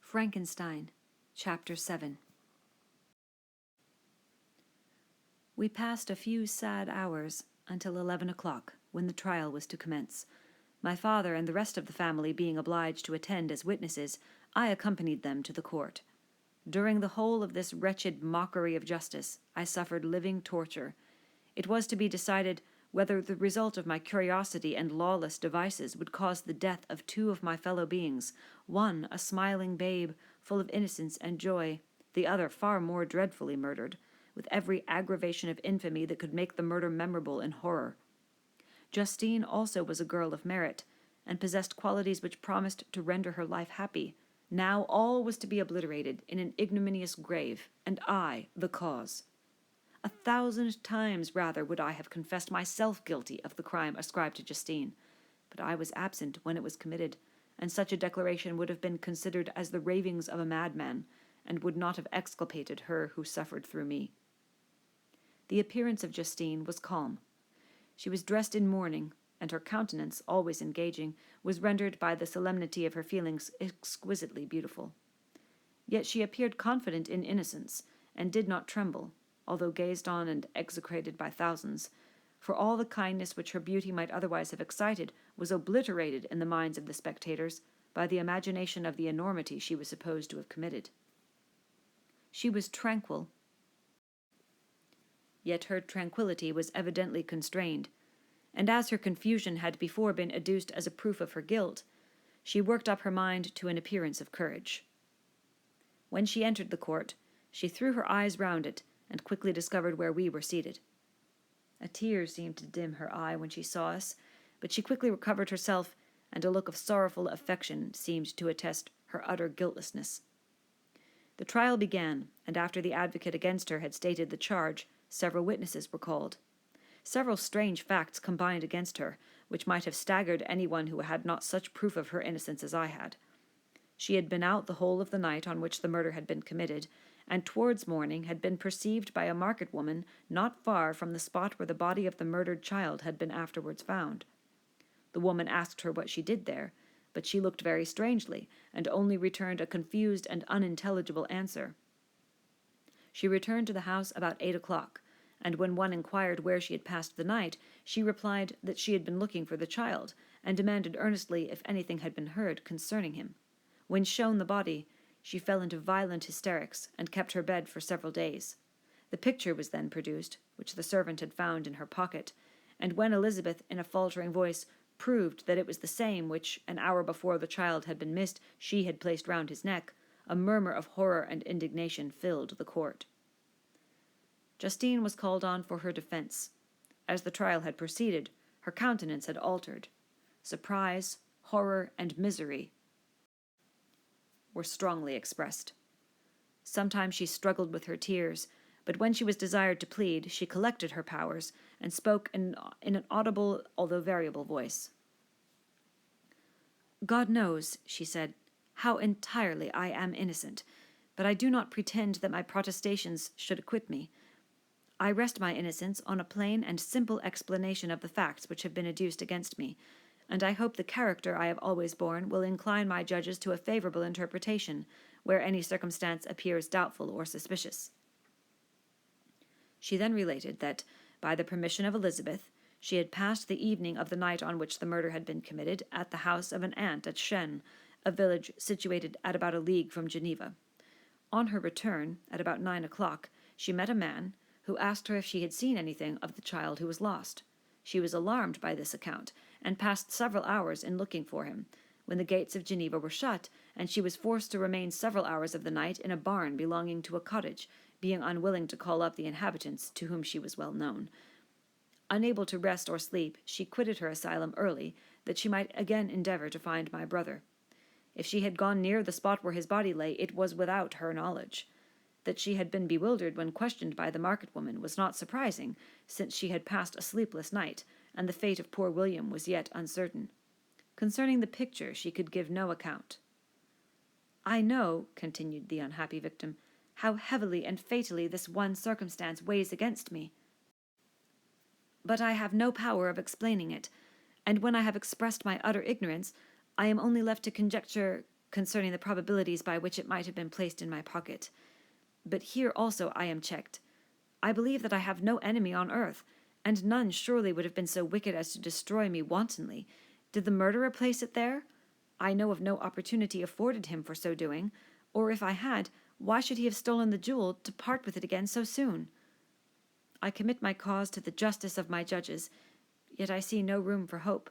Frankenstein, Chapter 7. We passed a few sad hours until 11 o'clock, when the trial was to commence. My father and the rest of the family being obliged to attend as witnesses, I accompanied them to the court. During the whole of this wretched mockery of justice, I suffered living torture. It was to be decided whether the result of my curiosity and lawless devices would cause the death of two of my fellow beings, one a smiling babe, full of innocence and joy, the other far more dreadfully murdered, with every aggravation of infamy that could make the murder memorable in horror. Justine also was a girl of merit, and possessed qualities which promised to render her life happy. Now all was to be obliterated in an ignominious grave, and I the cause. 1,000 times rather would I have confessed myself guilty of the crime ascribed to Justine, but I was absent when it was committed, and such a declaration would have been considered as the ravings of a madman, and would not have exculpated her who suffered through me. The appearance of Justine was calm. She was dressed in mourning, and her countenance, always engaging, was rendered by the solemnity of her feelings exquisitely beautiful. Yet she appeared confident in innocence, and did not tremble, although gazed on and execrated by thousands, for all the kindness which her beauty might otherwise have excited was obliterated in the minds of the spectators by the imagination of the enormity she was supposed to have committed. She was tranquil, yet her tranquillity was evidently constrained, and as her confusion had before been adduced as a proof of her guilt, she worked up her mind to an appearance of courage. When she entered the court, she threw her eyes round it, and quickly discovered where we were seated. A tear seemed to dim her eye when she saw us, but she quickly recovered herself, and a look of sorrowful affection seemed to attest her utter guiltlessness. The trial began, and after the advocate against her had stated the charge, several witnesses were called. Several strange facts combined against her, which might have staggered anyone who had not such proof of her innocence as I had. She had been out the whole of the night on which the murder had been committed, and towards morning had been perceived by a market woman not far from the spot where the body of the murdered child had been afterwards found. The woman asked her what she did there, but she looked very strangely, and only returned a confused and unintelligible answer. She returned to the house about 8 o'clock, and when one inquired where she had passed the night, she replied that she had been looking for the child, and demanded earnestly if anything had been heard concerning him. When shown the body, she fell into violent hysterics, and kept her bed for several days. The picture was then produced, which the servant had found in her pocket, and when Elizabeth, in a faltering voice, proved that it was the same which, an hour before the child had been missed, she had placed round his neck, a murmur of horror and indignation filled the court. Justine was called on for her defence. As the trial had proceeded, her countenance had altered. Surprise, horror, and misery were strongly expressed. Sometimes she struggled with her tears, but when she was desired to plead, she collected her powers, and spoke in an audible, although variable voice. "God knows," she said, "how entirely I am innocent, but I do not pretend that my protestations should acquit me. I rest my innocence on a plain and simple explanation of the facts which have been adduced against me, and I hope the character I have always borne will incline my judges to a favorable interpretation, where any circumstance appears doubtful or suspicious." She then related that, by the permission of Elizabeth, she had passed the evening of the night on which the murder had been committed at the house of an aunt at Shen, a village situated at about a league from Geneva. On her return, at about 9 o'clock, she met a man, who asked her if she had seen anything of the child who was lost. She was alarmed by this account, and passed several hours in looking for him, when the gates of Geneva were shut, and she was forced to remain several hours of the night in a barn belonging to a cottage, being unwilling to call up the inhabitants, to whom she was well known. Unable to rest or sleep, she quitted her asylum early, that she might again endeavor to find my brother. If she had gone near the spot where his body lay, it was without her knowledge. That she had been bewildered when questioned by the market woman was not surprising, since she had passed a sleepless night, and the fate of poor William was yet uncertain. Concerning the picture she could give no account. "I know," continued the unhappy victim, "how heavily and fatally this one circumstance weighs against me. But I have no power of explaining it, and when I have expressed my utter ignorance, I am only left to conjecture concerning the probabilities by which it might have been placed in my pocket. But here also I am checked. I believe that I have no enemy on earth, and none surely would have been so wicked as to destroy me wantonly. Did the murderer place it there? I know of no opportunity afforded him for so doing, or if I had, why should he have stolen the jewel to part with it again so soon? I commit my cause to the justice of my judges, yet I see no room for hope.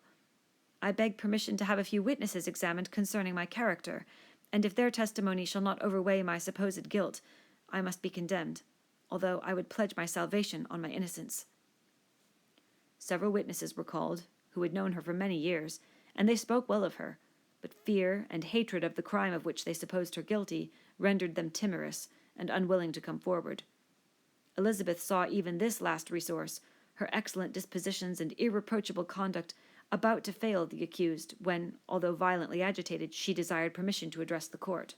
I beg permission to have a few witnesses examined concerning my character, and if their testimony shall not overweigh my supposed guilt, I must be condemned, although I would pledge my salvation on my innocence. Several witnesses were called, who had known her for many years, and they spoke well of her, but fear and hatred of the crime of which they supposed her guilty rendered them timorous and unwilling to come forward. Elizabeth saw even this last resource, her excellent dispositions and irreproachable conduct, about to fail the accused when, although violently agitated, she desired permission to address the court.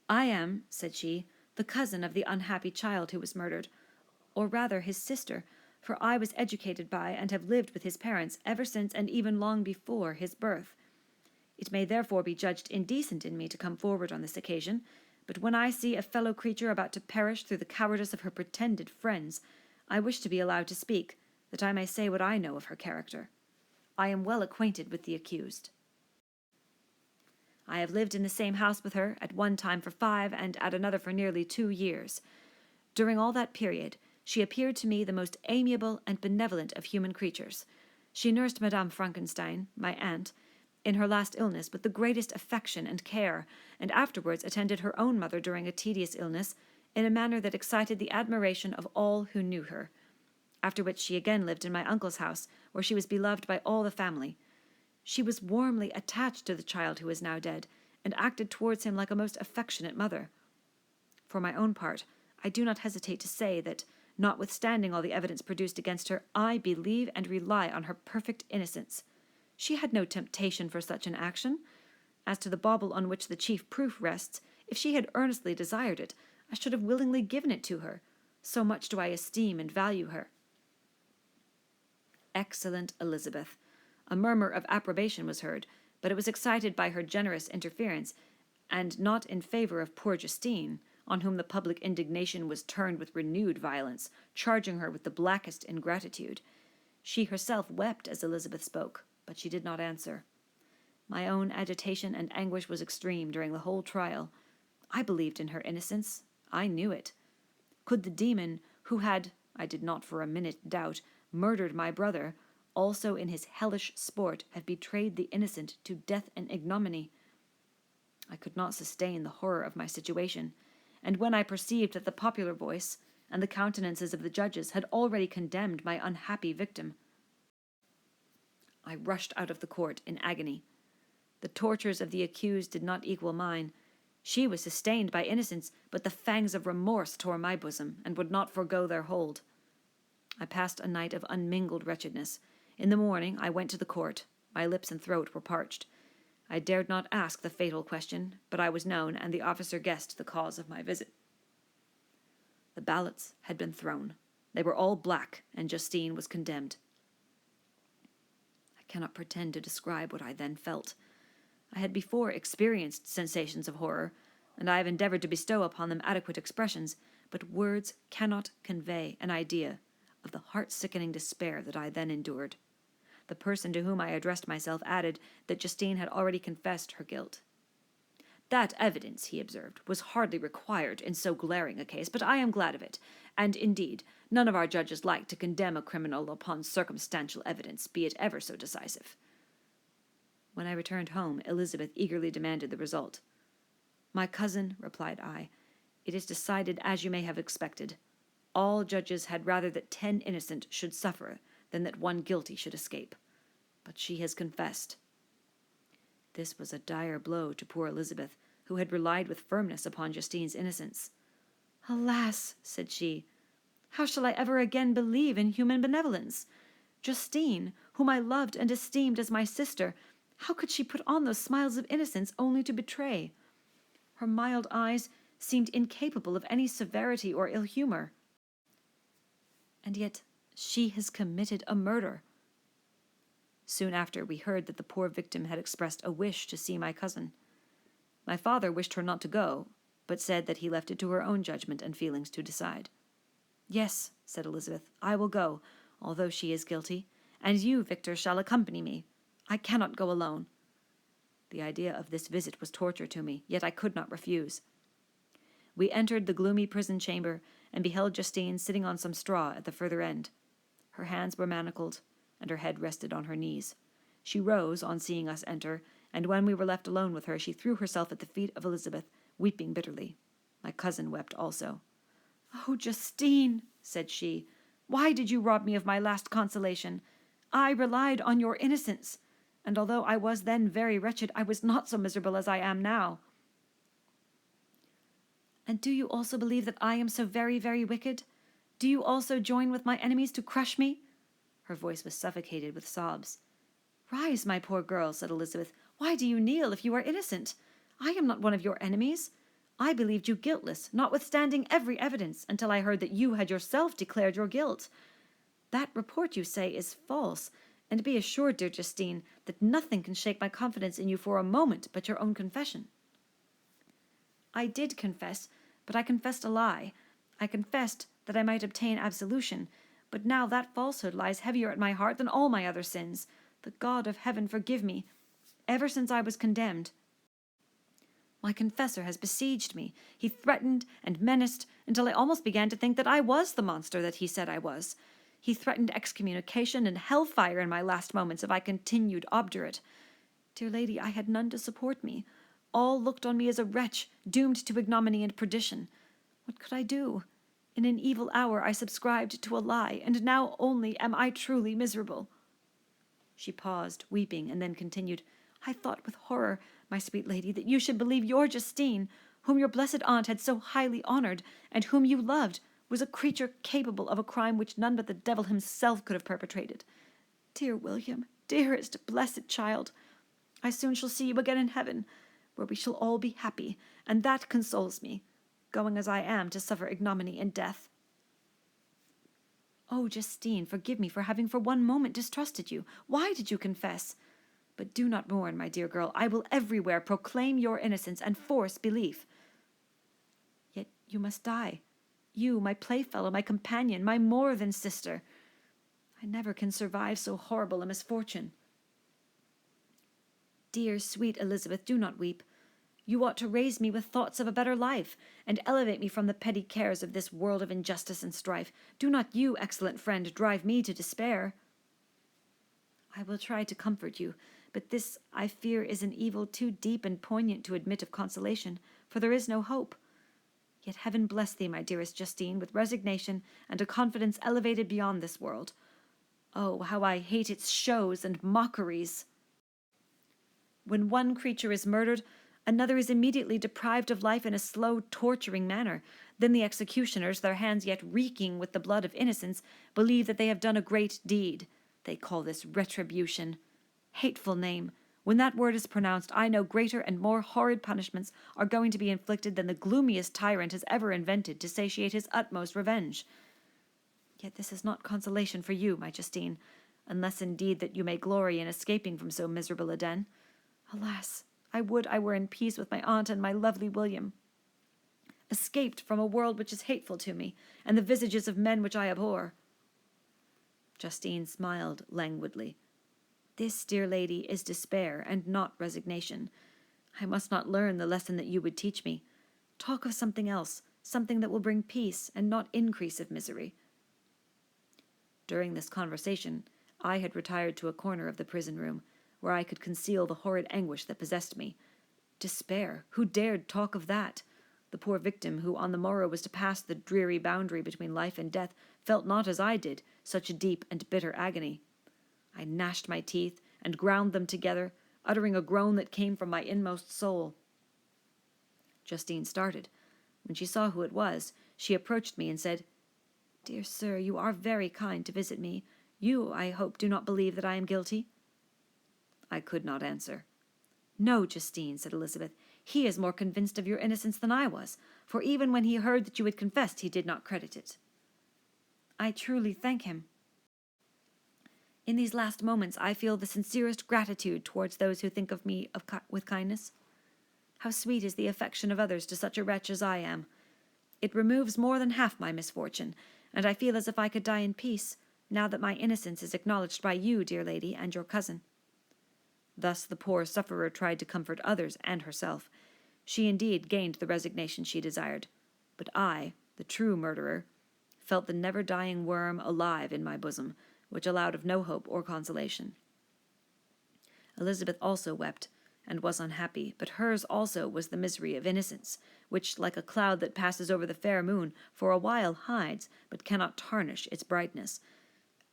"I am," said she, "the cousin of the unhappy child who was murdered, or rather his sister, for I was educated by and have lived with his parents ever since and even long before his birth. It may therefore be judged indecent in me to come forward on this occasion, but when I see a fellow creature about to perish through the cowardice of her pretended friends, I wish to be allowed to speak, that I may say what I know of her character. I am well acquainted with the accused. I have lived in the same house with her, at one time for 5 and at another for nearly 2 years. During all that period, she appeared to me the most amiable and benevolent of human creatures. She nursed Madame Frankenstein, my aunt, in her last illness with the greatest affection and care, and afterwards attended her own mother during a tedious illness in a manner that excited the admiration of all who knew her. After which she again lived in my uncle's house, where she was beloved by all the family. She was warmly attached to the child who is now dead, and acted towards him like a most affectionate mother. For my own part, I do not hesitate to say that, notwithstanding all the evidence produced against her, I believe and rely on her perfect innocence. She had no temptation for such an action. As to the bauble on which the chief proof rests, if she had earnestly desired it, I should have willingly given it to her. So much do I esteem and value her." Excellent Elizabeth! A murmur of approbation was heard, but it was excited by her generous interference, and not in favour of poor Justine, on whom the public indignation was turned with renewed violence, charging her with the blackest ingratitude. She herself wept as Elizabeth spoke, but she did not answer. My own agitation and anguish was extreme during the whole trial. I believed in her innocence. I knew it. Could the demon, who had, I did not for a minute doubt, murdered my brother, also in his hellish sport have betrayed the innocent to death and ignominy? I could not sustain the horror of my situation, and when I perceived that the popular voice and the countenances of the judges had already condemned my unhappy victim, I rushed out of the court in agony. The tortures of the accused did not equal mine. She was sustained by innocence, but the fangs of remorse tore my bosom, and would not forego their hold. I passed a night of unmingled wretchedness. In the morning I went to the court. My lips and throat were parched. I dared not ask the fatal question, but I was known, and the officer guessed the cause of my visit. The ballots had been thrown. They were all black, and Justine was condemned. I cannot pretend to describe what I then felt. I had before experienced sensations of horror, and I have endeavored to bestow upon them adequate expressions, but words cannot convey an idea of the heart-sickening despair that I then endured. The person to whom I addressed myself added that Justine had already confessed her guilt. "That evidence," he observed, "was hardly required in so glaring a case, but I am glad of it, and, indeed, none of our judges like to condemn a criminal upon circumstantial evidence, be it ever so decisive." When I returned home, Elizabeth eagerly demanded the result. "My cousin," replied I, "it is decided as you may have expected. All judges had rather that 10 innocent should suffer than that 1 guilty should escape. But she has confessed." This was a dire blow to poor Elizabeth, who had relied with firmness upon Justine's innocence. "Alas," said she, "how shall I ever again believe in human benevolence? Justine, whom I loved and esteemed as my sister, how could she put on those smiles of innocence only to betray? Her mild eyes seemed incapable of any severity or ill humor. And yet she has committed a murder." Soon after, we heard that the poor victim had expressed a wish to see my cousin. My father wished her not to go, but said that he left it to her own judgment and feelings to decide. "Yes," said Elizabeth, "I will go, although she is guilty, and you, Victor, shall accompany me. I cannot go alone." The idea of this visit was torture to me, yet I could not refuse. We entered the gloomy prison chamber and beheld Justine sitting on some straw at the further end. Her hands were manacled, and her head rested on her knees. She rose on seeing us enter, and when we were left alone with her, she threw herself at the feet of Elizabeth, weeping bitterly. My cousin wept also. "Oh, Justine," said she, "why did you rob me of my last consolation? I relied on your innocence, and although I was then very wretched, I was not so miserable as I am now." "And do you also believe that I am so very, very wicked? Do you also join with my enemies to crush me?" Her voice was suffocated with sobs. "Rise, my poor girl," said Elizabeth. "Why do you kneel if you are innocent? I am not one of your enemies. I believed you guiltless, notwithstanding every evidence, until I heard that you had yourself declared your guilt. That report, you say, is false, and be assured, dear Justine, that nothing can shake my confidence in you for a moment but your own confession." "I did confess, but I confessed a lie. I confessed that I might obtain absolution, but now that falsehood lies heavier at my heart than all my other sins. The God of heaven forgive me. Ever since I was condemned, my confessor has besieged me. He threatened and menaced until I almost began to think that I was the monster that he said I was. He threatened excommunication and hellfire in my last moments if I continued obdurate. Dear lady, I had none to support me. All looked on me as a wretch, doomed to ignominy and perdition. What could I do? In an evil hour I subscribed to a lie, and now only am I truly miserable." She paused, weeping, and then continued, "I thought with horror, my sweet lady, that you should believe your Justine, whom your blessed aunt had so highly honoured, and whom you loved, was a creature capable of a crime which none but the devil himself could have perpetrated. Dear William, dearest, blessed child, I soon shall see you again in heaven, where we shall all be happy, and that consoles me, going as I am to suffer ignominy and death." "Oh, Justine, forgive me for having for one moment distrusted you. Why did you confess? But do not mourn, my dear girl. I will everywhere proclaim your innocence and force belief." "Yet you must die. You, my playfellow, my companion, my more than sister. I never can survive so horrible a misfortune." "Dear, sweet Elizabeth, do not weep. You ought to raise me with thoughts of a better life, and elevate me from the petty cares of this world of injustice and strife. Do not you, excellent friend, drive me to despair." "I will try to comfort you, but this, I fear, is an evil too deep and poignant to admit of consolation, for there is no hope. Yet heaven bless thee, my dearest Justine, with resignation and a confidence elevated beyond this world. Oh, how I hate its shows and mockeries! When one creature is murdered, another is immediately deprived of life in a slow, torturing manner. Then the executioners, their hands yet reeking with the blood of innocents, believe that they have done a great deed. They call this retribution. Hateful name! When that word is pronounced, I know greater and more horrid punishments are going to be inflicted than the gloomiest tyrant has ever invented to satiate his utmost revenge. Yet this is not consolation for you, my Justine, unless indeed that you may glory in escaping from so miserable a den. Alas, I would I were in peace with my aunt and my lovely William, escaped from a world which is hateful to me, and the visages of men which I abhor." Justine smiled languidly. "This, dear lady, is despair, and not resignation. I must not learn the lesson that you would teach me. Talk of something else, something that will bring peace, and not increase of misery." During this conversation, I had retired to a corner of the prison-room, where I could conceal the horrid anguish that possessed me. Despair! Who dared talk of that? The poor victim, who on the morrow was to pass the dreary boundary between life and death, felt not as I did such deep and bitter agony. I gnashed my teeth and ground them together, uttering a groan that came from my inmost soul. Justine started. When she saw who it was, she approached me and said, "Dear sir, you are very kind to visit me. You, I hope, do not believe that I am guilty?" I could not answer. "No, Justine," said Elizabeth, "he is more convinced of your innocence than I was, for even when he heard that you had confessed, he did not credit it." "I truly thank him." In these last moments I feel the sincerest gratitude towards those who think of me with kindness. How sweet is the affection of others to such a wretch as I am! It removes more than half my misfortune, and I feel as if I could die in peace, now that my innocence is acknowledged by you, dear lady, and your cousin." Thus the poor sufferer tried to comfort others and herself. She indeed gained the resignation she desired, but I, the true murderer, felt the never-dying worm alive in my bosom, which allowed of no hope or consolation. Elizabeth also wept, and was unhappy, but hers also was the misery of innocence, which, like a cloud that passes over the fair moon, for a while hides, but cannot tarnish its brightness.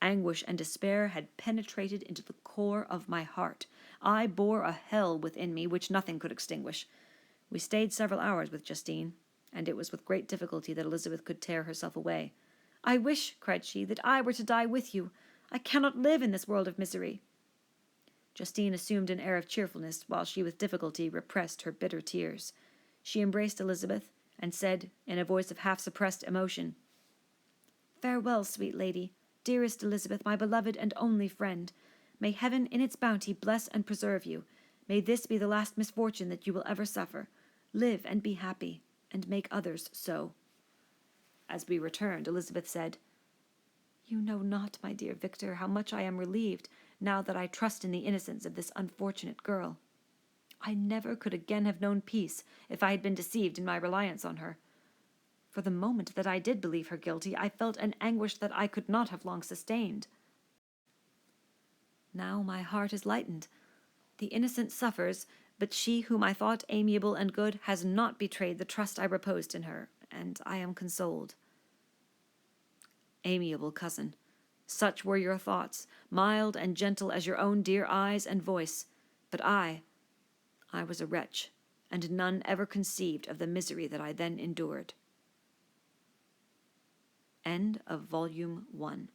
Anguish and despair had penetrated into the core of my heart. I bore a hell within me which nothing could extinguish. We stayed several hours with Justine, and it was with great difficulty that Elizabeth could tear herself away. "I wish," cried she, "that I were to die with you. I cannot live in this world of misery." Justine assumed an air of cheerfulness, while she with difficulty repressed her bitter tears. She embraced Elizabeth, and said, in a voice of half-suppressed emotion, "Farewell, sweet lady, dearest Elizabeth, my beloved and only friend. May heaven in its bounty bless and preserve you. May this be the last misfortune that you will ever suffer. Live and be happy, and make others so." As we returned, Elizabeth said, "You know not, my dear Victor, how much I am relieved, now that I trust in the innocence of this unfortunate girl. I never could again have known peace if I had been deceived in my reliance on her. For the moment that I did believe her guilty, I felt an anguish that I could not have long sustained. Now my heart is lightened. The innocent suffers, but she whom I thought amiable and good has not betrayed the trust I reposed in her, and I am consoled." Amiable cousin, such were your thoughts, mild and gentle as your own dear eyes and voice, but I was a wretch, and none ever conceived of the misery that I then endured. End of Volume 1.